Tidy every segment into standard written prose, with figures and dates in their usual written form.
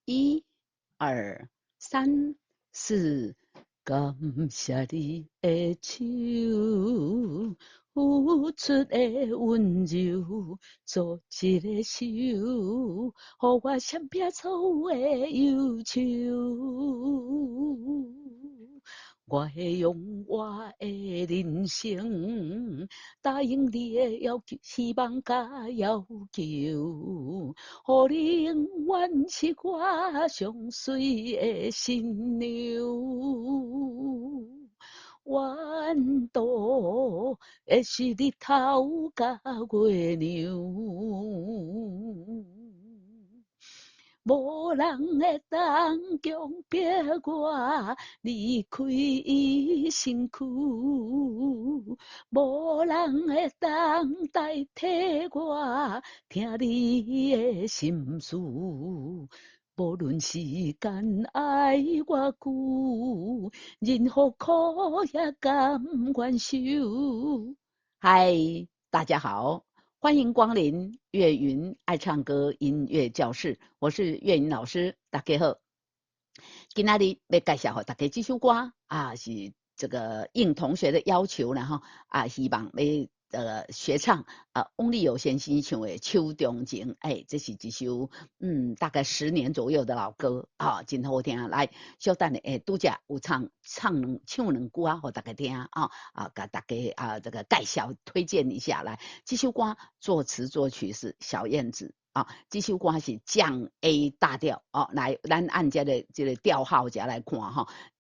一、二、三、四，感谢你的手，付出的温柔，做一个手，予我闪避错误的忧愁。我会用我的人生答应你的要求，希望甲要求，予你永远是我上水的新娘。弯道的是日头甲月亮。无人会当强迫我离开伊身躯，无人会当代替我听你的心事。无论时间爱我久，任何苦也甘愿受。嗨，大家好。欢迎光临岳云爱唱歌音乐教室，我是岳云老师，大家好。今天呢要介绍给大家这首歌是这个应同学的要求，然后希望要学唱翁立友先生唱的《手中情》，这是一首大概10年左右的老歌真好听。来，小等的拄则有唱两句给大家听给大家这个介绍推荐一下。来，这首歌作词作曲是小燕子。这首歌是降 A 大调来，咱按这个调号下来看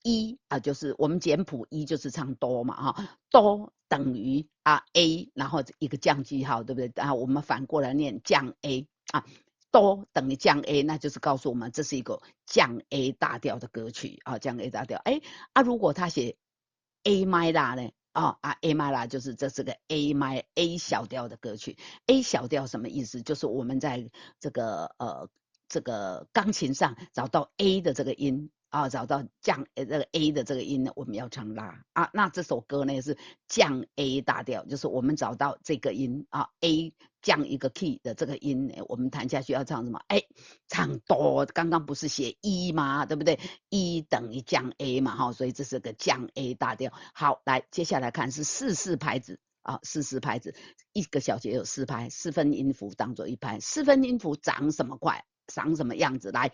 一就是我们简谱一就是唱哆嘛哆等于A， 然后一个降记号，对不对？我们反过来念降 A 哆等于降 A， 那就是告诉我们这是一个降 A 大调的歌曲降 A 大调。如果他写 A minor 呢？A minor 就是这是个 A 小调的歌曲。A 小调什么意思？就是我们在这个钢琴上找到 A 的这个音找到降这个 A 的这个音呢，我们要唱拉那这首歌呢是降 A 大调，就是我们找到这个音A 降一个 key 的这个音，我们弹下去要唱什么？唱哆，刚刚不是写一吗？对不对？一等于降 A 嘛所以这是个降 A 大调。好，来接下来看是4拍子4拍子，一个小节有4拍，4分音符当做1拍。4分音符长什么样子？来，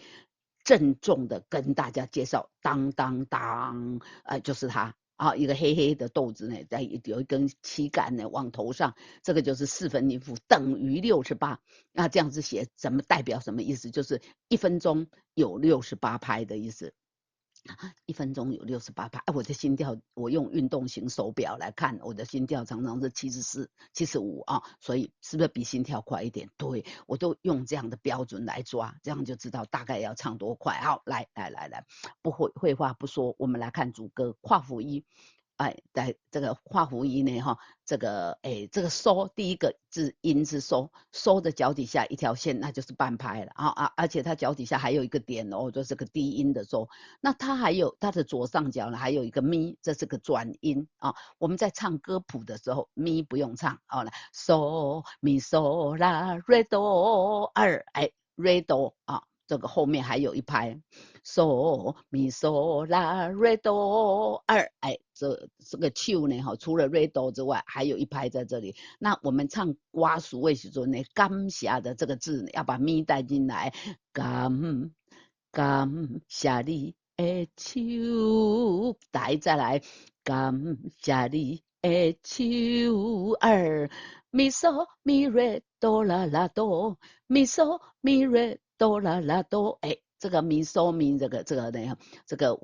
郑重的跟大家介绍，当当当，就是它一个黑黑的豆子呢，有一根旗杆呢往头上，这个就是4分音符等于68。那这样子写怎么代表什么意思？就是1分钟有68拍的意思。1分钟有68拍，我的心跳，我用运动型手表来看，我的心跳常常是74、75所以是不是比心跳快一点？对，我都用这样的标准来抓，这样就知道大概要唱多快。好，来，不废话不说，我们来看主歌跨幅一。在这个画符一呢这个这个收第一个字音是收的脚底下一条线，那就是半拍了而且它脚底下还有一个点就是个低音的收。那它还有它的左上角呢还有一个咪，这是个转音我们在唱歌谱的时候咪不用唱来嗦咪嗦啦瑞哆二瑞哆这个后面还有一拍嗦咪嗦啦瑞哆二这个手呢除了瑞哆之外还有一拍在这里。那我们唱瓜熟的时候呢，感谢的这个字呢要把咪带进来，感谢你的手，再来感谢你的手二咪嗦咪瑞哆啦啦哆咪嗦咪瑞哆啦啦哆这个咪嗦咪这个呢，这个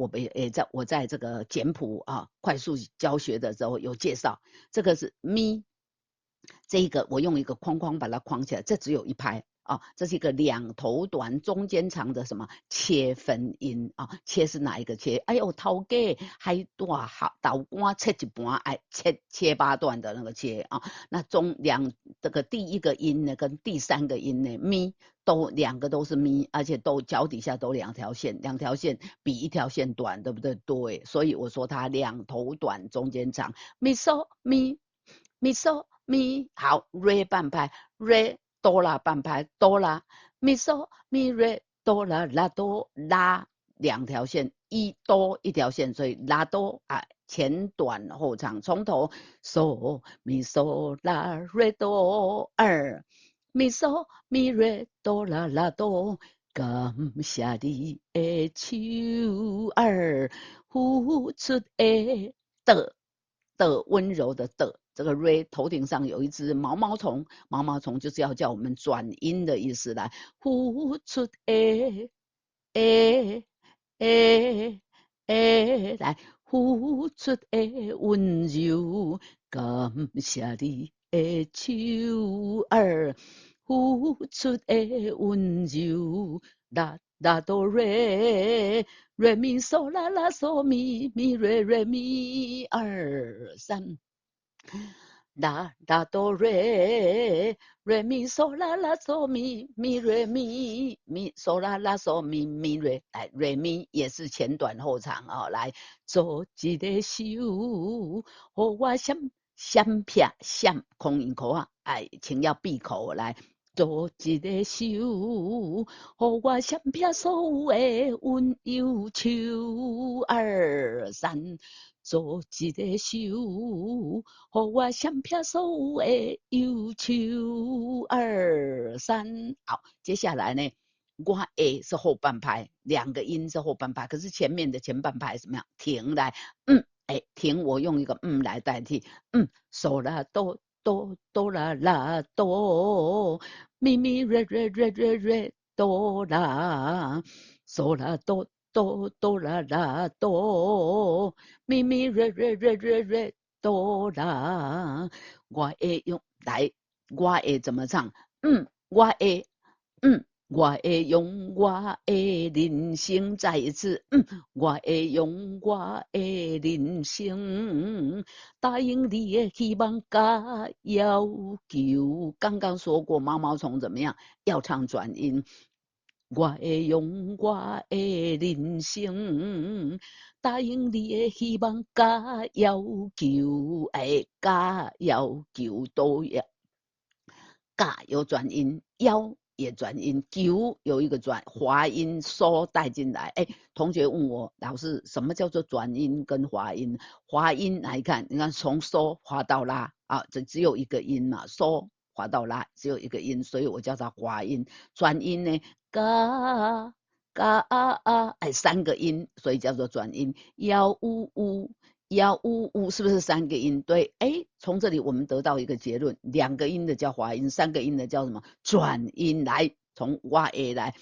我在这个简谱快速教学的时候有介绍，这个是咪，这一个我用一个框框把它框起来，这只有1拍这是一个2头短中间长的什么切分音切是哪一个切？哎呦，头家还大豆干切一半，切8段的那个切那这个第一个音呢跟第3个音呢咪都2个都是咪，而且都脚底下都2条线，2条线比1条线短，对不对？对，所以我说它2头短中间长，咪嗦咪咪嗦咪，好，瑞半拍，瑞哆啦半拍，哆啦咪嗦咪瑞哆啦啦哆拉两条线，一哆一条线，所以拉哆啊前短后长，从头嗦咪嗦啦瑞哆二，咪嗦咪瑞哆啦啦哆。感谢你的手儿，呼出的温柔的这个 r 头顶上有一只毛毛虫，毛毛虫就是要叫我们转音的意思来，呼出诶诶诶，来呼出温柔，感谢你的手儿，呼出温柔，啦哆瑞。瑞咪嗦啦啦嗦咪咪瑞咪二三，啦啦哆瑞咪嗦啦啦嗦咪咪瑞咪咪嗦啦啦嗦咪咪瑞，来瑞咪也是前短后长哦，来做一个手，和我闪撇闪空音口啊，哎，请要闭口来。做一个手，互我闪撇所有的温柔手二三，做一个手，互我闪撇所有的忧愁二三。好，接下来呢，我 A 是后半拍，两个音是后半拍，可是前面的前半拍怎么样？停来，停，我用一个来代替，嗦啦哆啦啦哆。咪咪瑞哆啦，嗦啦哆啦啦哆，咪咪瑞哆啦。我会用来，我会怎么唱？我会，我会用我的人生再一次，我会用我的人生。答应你的希望加要求，刚刚说过毛毛虫怎么样？要唱转音。我会用我的人生，答应你的希望加要求，加要求都要。嘎有转音，腰也转音，九有一个转滑音，嗦带进来。同学问我老师，什么叫做转音跟滑音？滑音来看，你看从嗦滑到拉啊，这只有一个音嘛，嗦滑到拉只有一个音，所以我叫它滑音。转音呢，嘎嘎三个音，所以叫做转音。幺呜呜。幺呜呜是不是三个音？对，从这里我们得到一个结论，两个音的叫滑音，三个音的叫什么？转音。来，从我的来，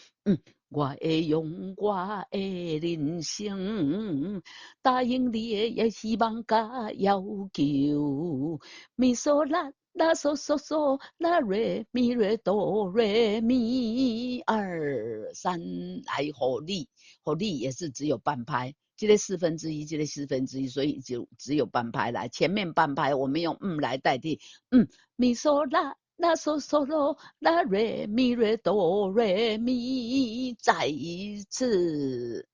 我会用我的人生，答应你的希望加要求，咪嗦啦啦嗦嗦嗦啦瑞咪瑞哆瑞咪二三，来合力，合力也是只有半拍。这个1/4，这个1/4，所以就只有半拍来。前面半拍我们用来代替，咪嗦啦啦嗦嗦咯啦瑞咪瑞哆瑞咪，再一次，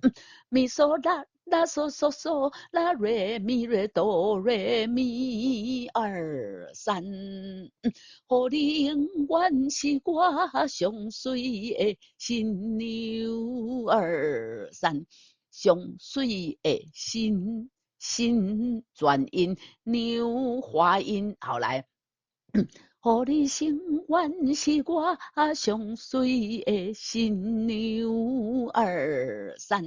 咪嗦啦啦嗦嗦嗦啦瑞咪瑞哆瑞咪二三，互你永远是我上水的新娘二三。上水的新转音，牛滑音，好来。互你永远是我上水的新娘二三，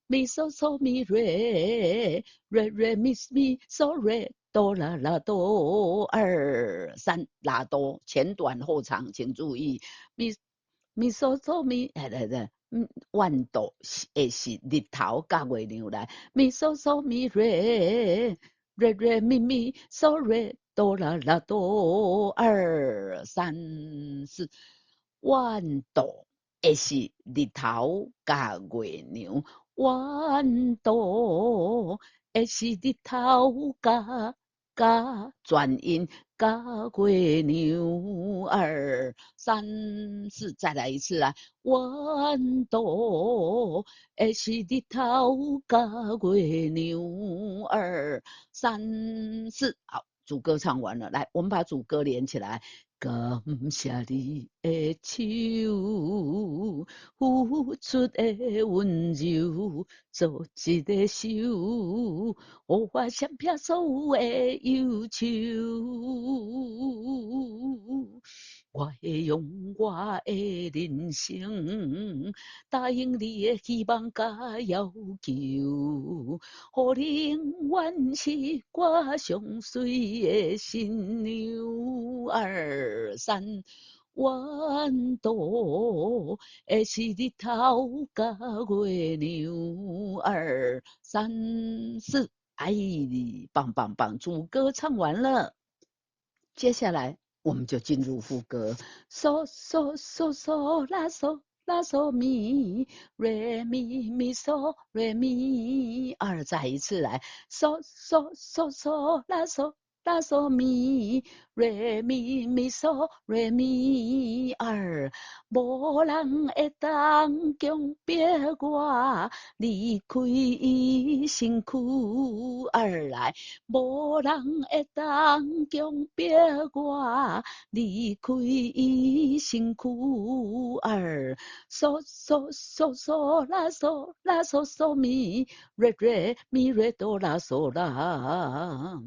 咪嗦嗦咪瑞咪咪嗦瑞哆啦啦哆二三，拉哆前短后长，请注意，咪嗦嗦咪，弯度会是日头甲月亮来，咪嗦嗦咪瑞咪咪嗦瑞哆啦啦哆二三四，弯度会是日头甲月亮，弯度会是日头甲转音。加月亮二三四，再来一次来。弯度会是日头加月亮二三四，好，主歌唱完了，来，我们把主歌连起来。感谢你的手，付出的温柔，做一个手，予我闪避所有的忧愁。我会用我的人生答应你的希望甲要求，予你永远是我上水的新娘。二三弯舵的是日头甲月亮。二三四，爱你，棒棒棒！主歌唱完了，接下来我们就进入副歌。嗦嗦嗦嗦啦嗦啦嗦咪瑞咪咪嗦瑞咪。二，再一次来，嗦嗦嗦嗦啦嗦啦嗦咪瑞咪咪嗦瑞咪。二，无人会当强迫我离开伊身躯。二来，无人会当强迫我离开伊身躯。二，嗦嗦嗦嗦啦嗦啦嗦嗦咪瑞瑞咪瑞哆啦嗦啦，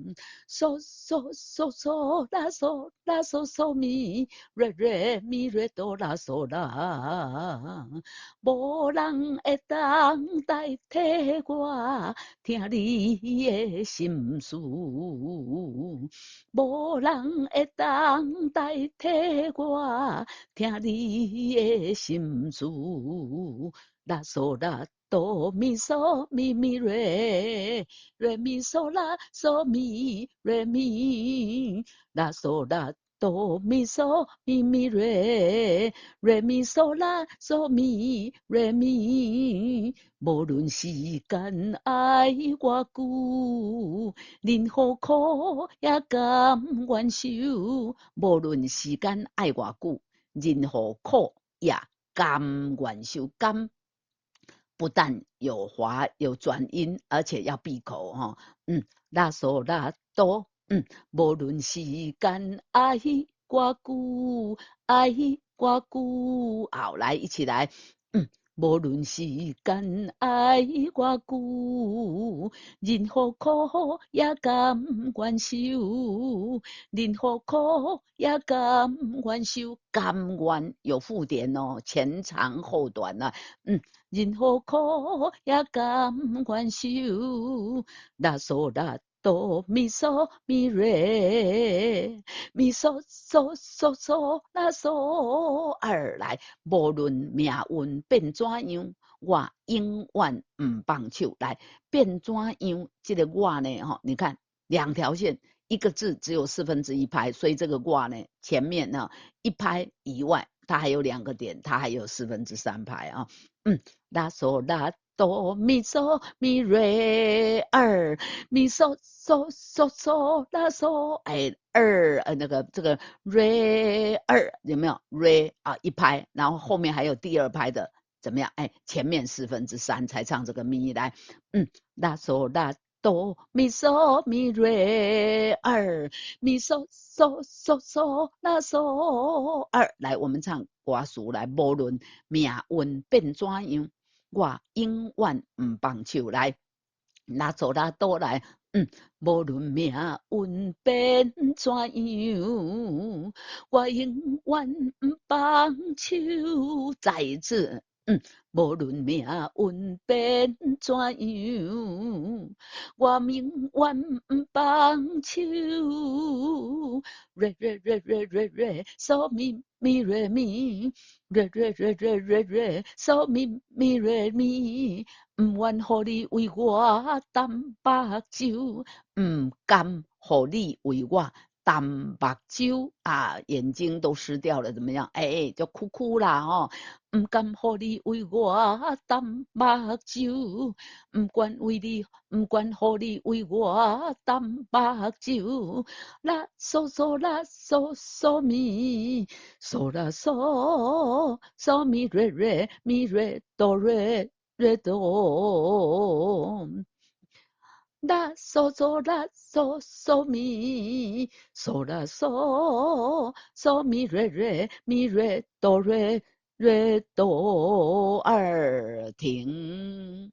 嗦嗦嗦嗦啦嗦啦嗦嗦咪瑞瑞咪瑞哆啦嗦啦，无人会当代替我听你的心事，无人会当代替我听你的心事。啦嗦啦哆咪嗦咪咪瑞瑞咪嗦啦嗦咪瑞咪啦嗦啦哆咪嗦咪咪瑞瑞咪嗦啦嗦咪瑞咪。无论时间爱偌久，任何苦也甘愿受。无论时间爱偌久，任何苦也甘愿受。甘不但有滑有转音，而且要闭口哈。拉嗦拉哆。无论时间爱偌久，爱偌久。好，来一起来。无论时间爱偌久，任何苦也甘愿受，任何苦也甘愿受。甘愿有附点哦，前长后短啊。任何苦也甘愿受。啦嗦啦哆咪嗦咪瑞咪嗦嗦嗦嗦啦嗦。二来，无论命运变怎样，我永远唔放手。来，变怎样？这个我呢？你看两条线，一个字只有1/4拍，所以这个我呢，前面呢一拍以外，它还有2个点，它还有3/4拍啊。拉嗦拉哆咪嗦咪瑞。二咪嗦嗦嗦嗦拉嗦。二那个这个瑞二有没有瑞啊？一拍，然后后面还有第2拍的，怎么样？前面3/4才唱这个咪。来，拉嗦拉哆咪嗦咪瑞。二咪嗦嗦嗦嗦拉嗦。二，来我们唱歌词来，无论命运变怎样，我永远唔放手。来，拉嗦拉哆来。无论命运变怎样，我永远唔放手。再一次。无论命运变怎样，我永远唔放手。瑞瑞瑞瑞瑞瑞，嗦咪咪瑞咪，瑞瑞瑞瑞瑞瑞，嗦咪咪瑞咪。唔愿互你为我淡目睭，唔甘互你为我淡目睭啊，眼睛都湿掉了，怎么样？就哭哭啦哦。唔甘互你为我淡目睭，唔管为你，唔管互你为我淡目睭。啦嗦嗦啦嗦嗦咪，嗦啦嗦嗦咪瑞瑞咪瑞哆瑞。瑞哆，拉嗦嗦拉嗦嗦咪，嗦拉嗦嗦咪瑞瑞咪瑞哆瑞瑞哆儿停。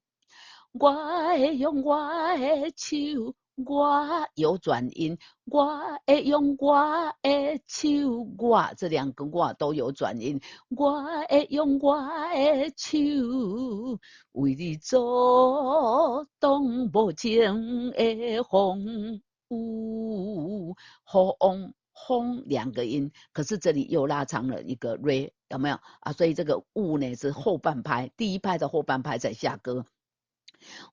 我会用我的手，我有转音，我会用我的手，我这两个我都有转音，我会用我的手，为你做动无情的风雨，风两个音，可是这里又拉长了一个 re， 有没有啊？所以这个雾呢是后半拍，第一拍的后半拍在下歌。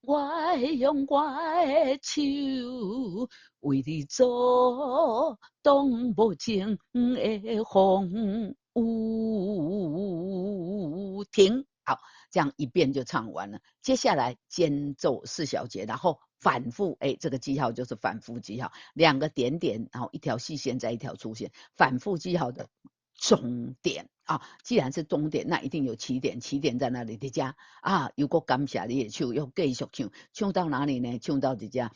我会用我的手，为你做动无情的风雨停。好，这样一遍就唱完了。接下来间奏4小节，然后反复，这个记号就是反复记号，两个点点，然后一条细线再一条粗线，反复记号的终点啊。既然是终点，那一定有起点，起点在哪里？在家啊，如果感谢你的手，又继续唱，唱到哪里呢？唱到这家，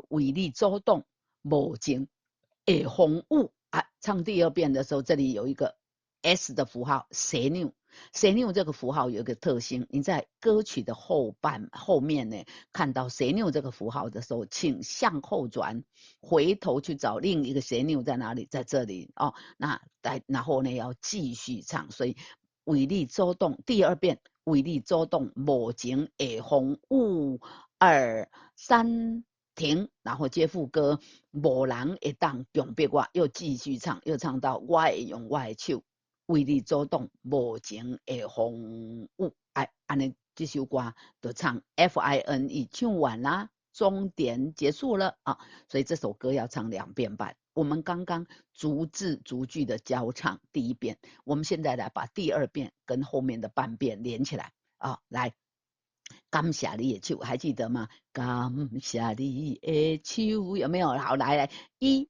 为你走动，无情的风雨啊。唱第二遍的时候，这里有一个 S 的符号，斜扭。斜扭这个符号有一个特性，你在歌曲的后面呢，看到斜扭这个符号的时候，请向后转，回头去找另一个斜扭在哪里，在这里哦。那然后呢，要继续唱，所以为你走动，第二遍为你走动，无情的风雨2、3停，然后接副歌，无人会当强迫我，又继续唱，又唱到我会用我的手。为你走动无情的风雨，安尼这首歌就唱 FINE 唱完啦，终点结束了啊，所以这首歌要唱2遍半。我们刚刚逐字逐句的交唱第一遍，我们现在来把第二遍跟后面的半遍连起来啊，来。感谢你的手，还记得吗？感谢你的手，有没有？好，来，1、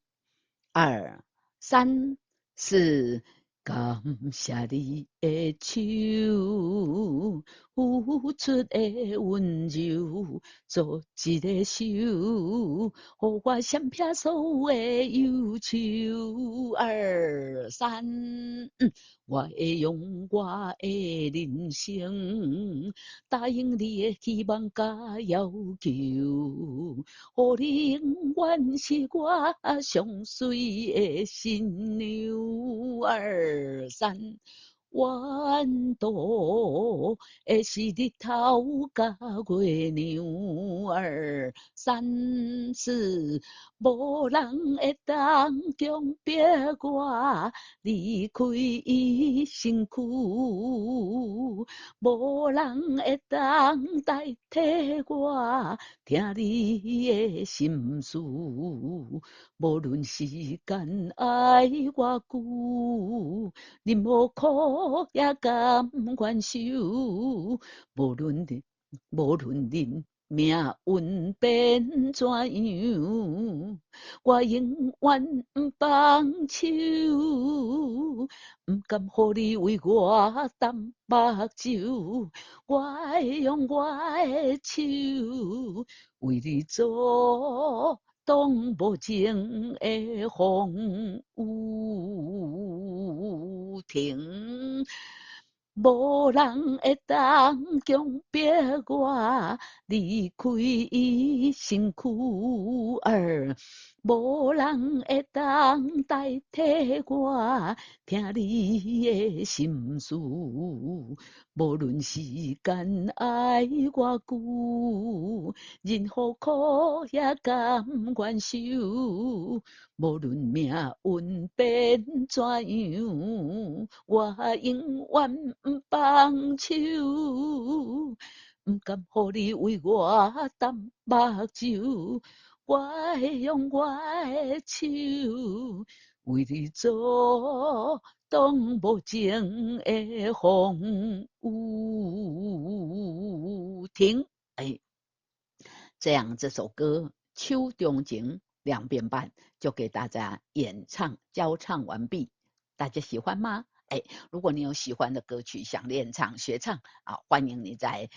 2、3、4。感谢你的手，付出的温柔，做一个手，互我闪避所有的忧愁。2、3，我会用我的人生答应你的希望甲要求，互你永远是我上水的新娘。2、3，弯舵的是日头甲月亮。2、3、4，无人会当强迫我离开伊身躯，无人会当代替我听你的心事，无论时间爱我久，任何苦也甘愿受，无论恁命运变怎样，我永远不放手，不甘予你为我淡目睭，我会用我的手为你做动无情的风雨停。无人会当强迫我离开伊身躯。2、无人会当代替我听你的心事，无论时间爱我久，任何苦也甘愿受，无论命运变怎样，我永远不放手，不甘予你为我淡目睭，我会用我的手为你做动无情的风雨停。这样这首歌《秋中情》2遍半就给大家演唱交唱完毕，大家喜欢吗？如果你有喜欢的歌曲想练唱学唱啊，欢迎你在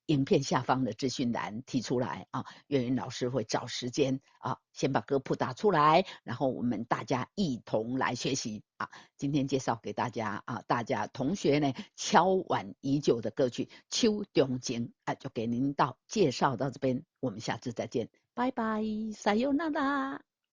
影片下方的资讯栏提出来啊，岳云老师会找时间啊，先把歌谱打出来，然后我们大家一同来学习啊。今天介绍给大家啊，大家同学呢敲碗已久的歌曲《秋中情》啊，就给您介绍到这边，我们下次再见，拜拜，撒由那拉。